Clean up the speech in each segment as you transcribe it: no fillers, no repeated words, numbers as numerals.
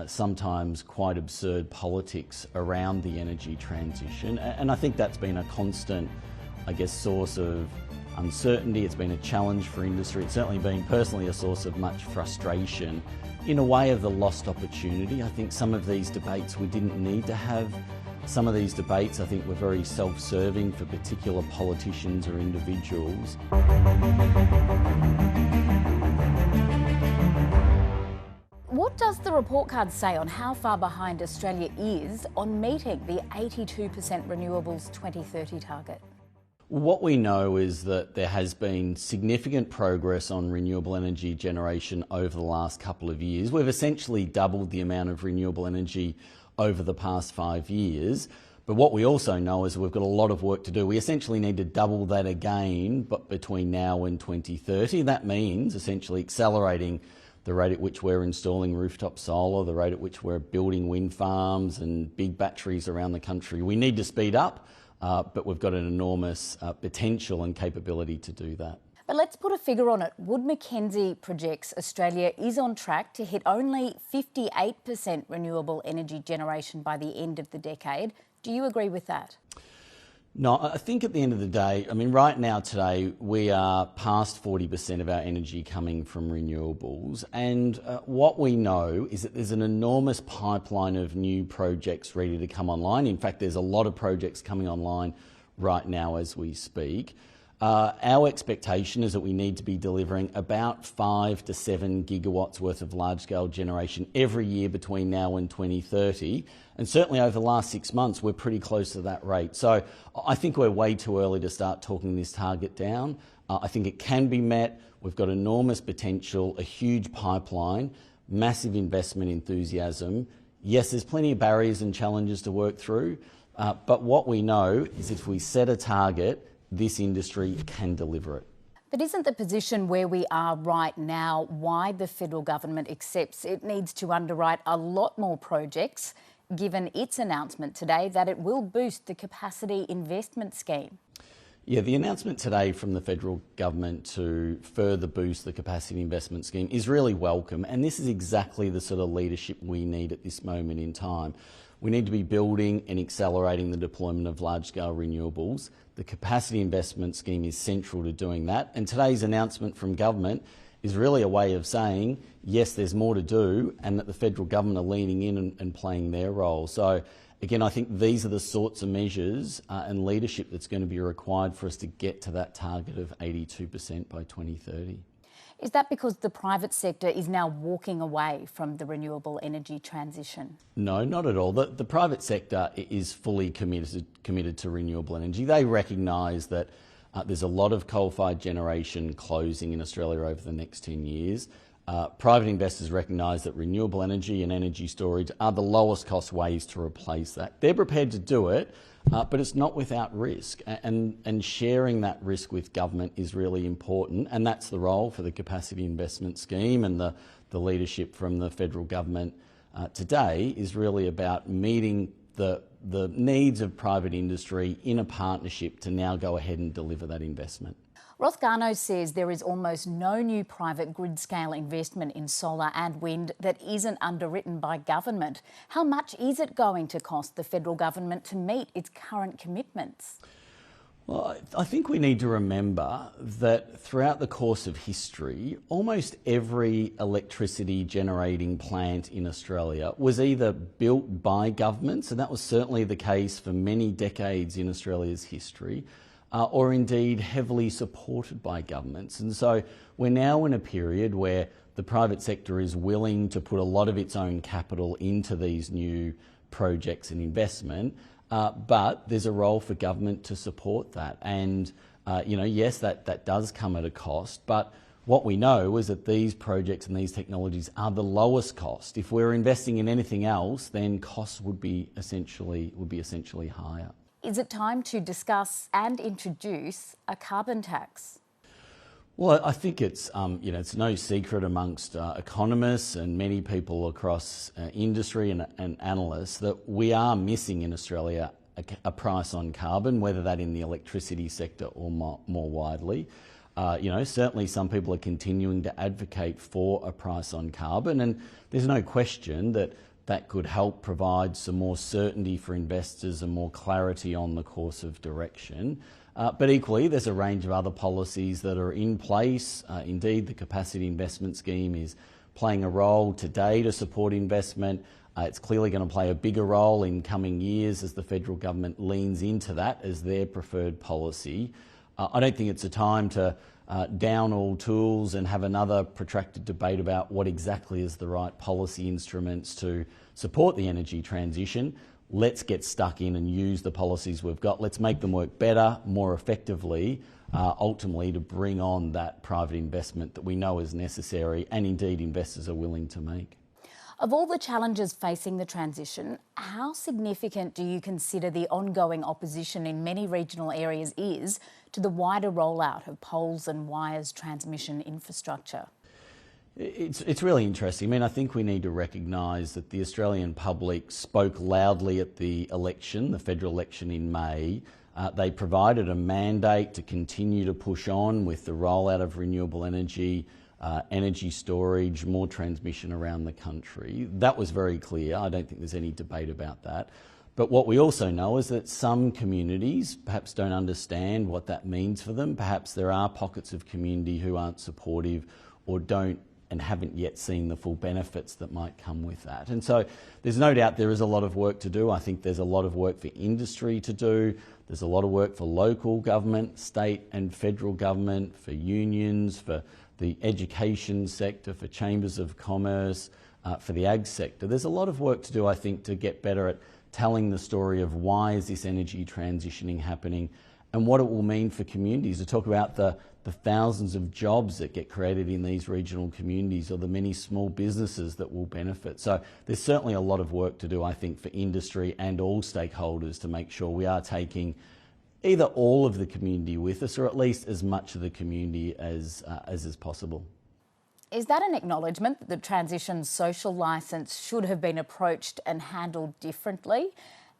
sometimes quite absurd politics around the energy transition. And I think that's been a constant, I guess, source of uncertainty. It's been a challenge for industry. It's certainly been personally a source of much frustration. In a way of the lost opportunity, I think some of these debates we didn't need to have. Some of these debates I think were very self-serving for particular politicians or individuals. What does the report card say on how far behind Australia is on meeting the 82% renewables 2030 target? What we know is that there has been significant progress on renewable energy generation over the last couple of years. We've essentially doubled the amount of renewable energy over the past 5 years. But what we also know is we've got a lot of work to do. We essentially need to double that again, but between now and 2030. That means essentially accelerating the rate at which we're installing rooftop solar, the rate at which we're building wind farms and big batteries around the country. We need to speed up. But we've got an enormous potential and capability to do that. But let's put a figure on it. Wood Mackenzie projects Australia is on track to hit only 58% renewable energy generation by the end of the decade. Do you agree with that? No, I think at the end of the day, I mean, right now today, we are past 40% of our energy coming from renewables. And what we know is that there's an enormous pipeline of new projects ready to come online. In fact, there's a lot of projects coming online right now as we speak. Our expectation is that we need to be delivering about 5 to 7 gigawatts worth of large-scale generation every year between now and 2030. And certainly over the last 6 months, we're pretty close to that rate. So I think we're way too early to start talking this target down. I think it can be met. We've got enormous potential, a huge pipeline, massive investment enthusiasm. Yes, there's plenty of barriers and challenges to work through, but what we know is if we set a target, this industry can deliver it. But isn't the position where we are right now why the federal government accepts it needs to underwrite a lot more projects, given its announcement today that it will boost the capacity investment scheme? Yeah, the announcement today from the federal government to further boost the capacity investment scheme is really welcome, and this is exactly the sort of leadership we need at this moment in time. We need to be building and accelerating the deployment of large-scale renewables. The capacity investment scheme is central to doing that, and today's announcement from government is really a way of saying, yes, there's more to do, and that the federal government are leaning in and playing their role. So again, I think these are the sorts of measures and leadership that's going to be required for us to get to that target of 82% by 2030. Is that because the private sector is now walking away from the renewable energy transition? No, not at all. The private sector is fully committed to renewable energy. They recognise that there's a lot of coal-fired generation closing in Australia over the next 10 years. Private investors recognise that renewable energy and energy storage are the lowest cost ways to replace that. They're prepared to do it, but it's not without risk, and sharing that risk with government is really important, and that's the role for the capacity investment scheme, and the leadership from the federal government today is really about meeting the needs of private industry in a partnership to now go ahead and deliver that investment. Ross Garnaut says there is almost no new private grid-scale investment in solar and wind that isn't underwritten by government. How much is it going to cost the federal government to meet its current commitments? Well, I think we need to remember that throughout the course of history, almost every electricity generating plant in Australia was either built by governments, and that was certainly the case for many decades in Australia's history, or indeed heavily supported by governments. And so we're now in a period where the private sector is willing to put a lot of its own capital into these new projects and investment, but there's a role for government to support that. And, yes, that does come at a cost, but what we know is that these projects and these technologies are the lowest cost. If we're investing in anything else, then costs would be essentially higher. Is it time to discuss and introduce a carbon tax? Well, I think it's no secret amongst economists and many people across industry and analysts that we are missing in Australia a price on carbon, whether that in the electricity sector or more widely. Certainly some people are continuing to advocate for a price on carbon, and there's no question that that could help provide some more certainty for investors and more clarity on the course of direction. But equally, there's a range of other policies that are in place. Indeed, the Capacity Investment Scheme is playing a role today to support investment. It's clearly going to play a bigger role in coming years as the federal government leans into that as their preferred policy. I don't think it's a time to down all tools and have another protracted debate about what exactly is the right policy instruments to support the energy transition. Let's get stuck in and use the policies we've got. Let's make them work better, more effectively, ultimately to bring on that private investment that we know is necessary and indeed investors are willing to make. Of all the challenges facing the transition, how significant do you consider the ongoing opposition in many regional areas is to the wider rollout of poles and wires transmission infrastructure? It's really interesting. I mean, I think we need to recognise that the Australian public spoke loudly at the election, the federal election in May. They provided a mandate to continue to push on with the rollout of renewable energy, energy storage, more transmission around the country. That was very clear. I don't think there's any debate about that. But what we also know is that some communities perhaps don't understand what that means for them. Perhaps there are pockets of community who aren't supportive or don't and haven't yet seen the full benefits that might come with that. And so there's no doubt there is a lot of work to do. I think there's a lot of work for industry to do. There's a lot of work for local government, state and federal government, for unions, for the education sector, for chambers of commerce, for the ag sector. There's a lot of work to do, I think, to get better at telling the story of why is this energy transitioning happening and what it will mean for communities, to talk about the thousands of jobs that get created in these regional communities or the many small businesses that will benefit. So there's certainly a lot of work to do, I think, for industry and all stakeholders to make sure we are taking either all of the community with us or at least as much of the community as is possible. Is that an acknowledgement that the transition social licence should have been approached and handled differently?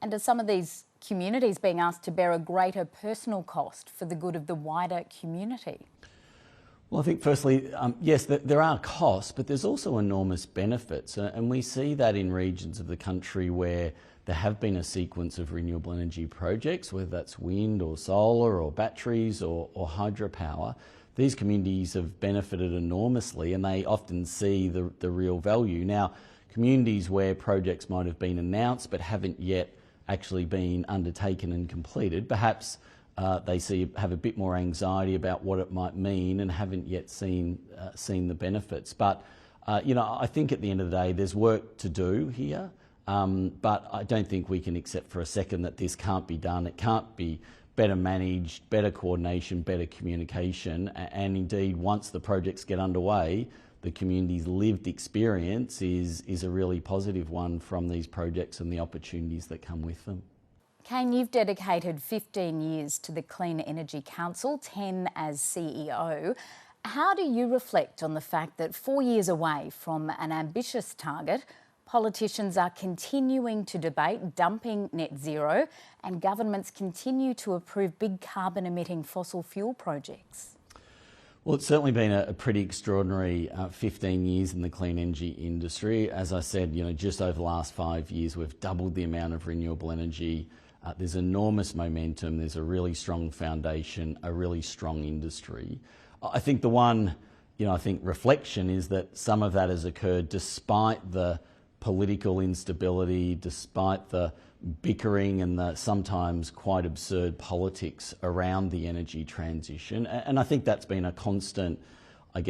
And are some of these communities being asked to bear a greater personal cost for the good of the wider community? Well, I think firstly, yes, there are costs, but there's also enormous benefits. And we see that in regions of the country where there have been a sequence of renewable energy projects, whether that's wind or solar or batteries or hydropower. These communities have benefited enormously and they often see the real value. Now, communities where projects might have been announced but haven't yet actually been undertaken and completed, perhaps they have a bit more anxiety about what it might mean and haven't yet seen the benefits. But I think at the end of the day there's work to do here, but I don't think we can accept for a second that this can't be done. It can't be better managed, better coordination, better communication, and indeed once the projects get underway, the community's lived experience is a really positive one from these projects and the opportunities that come with them. Kane, you've dedicated 15 years to the Clean Energy Council, 10 as CEO. How do you reflect on the fact that 4 years away from an ambitious target, politicians are continuing to debate dumping net zero and governments continue to approve big carbon-emitting fossil fuel projects? Well, it's certainly been a pretty extraordinary 15 years in the clean energy industry. As I said, just over the last 5 years, we've doubled the amount of renewable energy. There's enormous momentum. There's a really strong foundation, a really strong industry. I think the one, reflection is that some of that has occurred despite the political instability, despite the bickering and the sometimes quite absurd politics around the energy transition. And I think that's been a constant,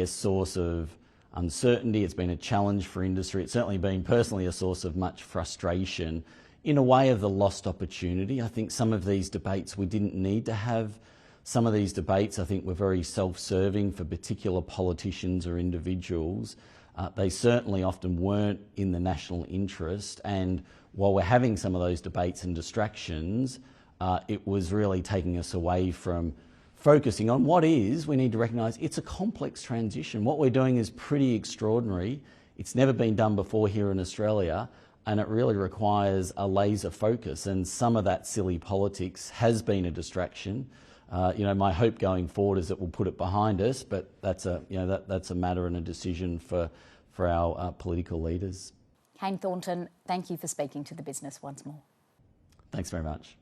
source of uncertainty. It's been a challenge for industry. It's certainly been personally a source of much frustration in a way of the lost opportunity. I think some of these debates we didn't need to have. Some of these debates I think were very self-serving for particular politicians or individuals. They certainly often weren't in the national interest, and while we're having some of those debates and distractions, it was really taking us away from focusing on what is, we need to recognise, it's a complex transition. What we're doing is pretty extraordinary. It's never been done before here in Australia, and it really requires a laser focus, and some of that silly politics has been a distraction. my hope going forward is that we'll put it behind us, but that's a matter and a decision for our political leaders. Kane Thornton, thank you for speaking to The Business once more. Thanks very much.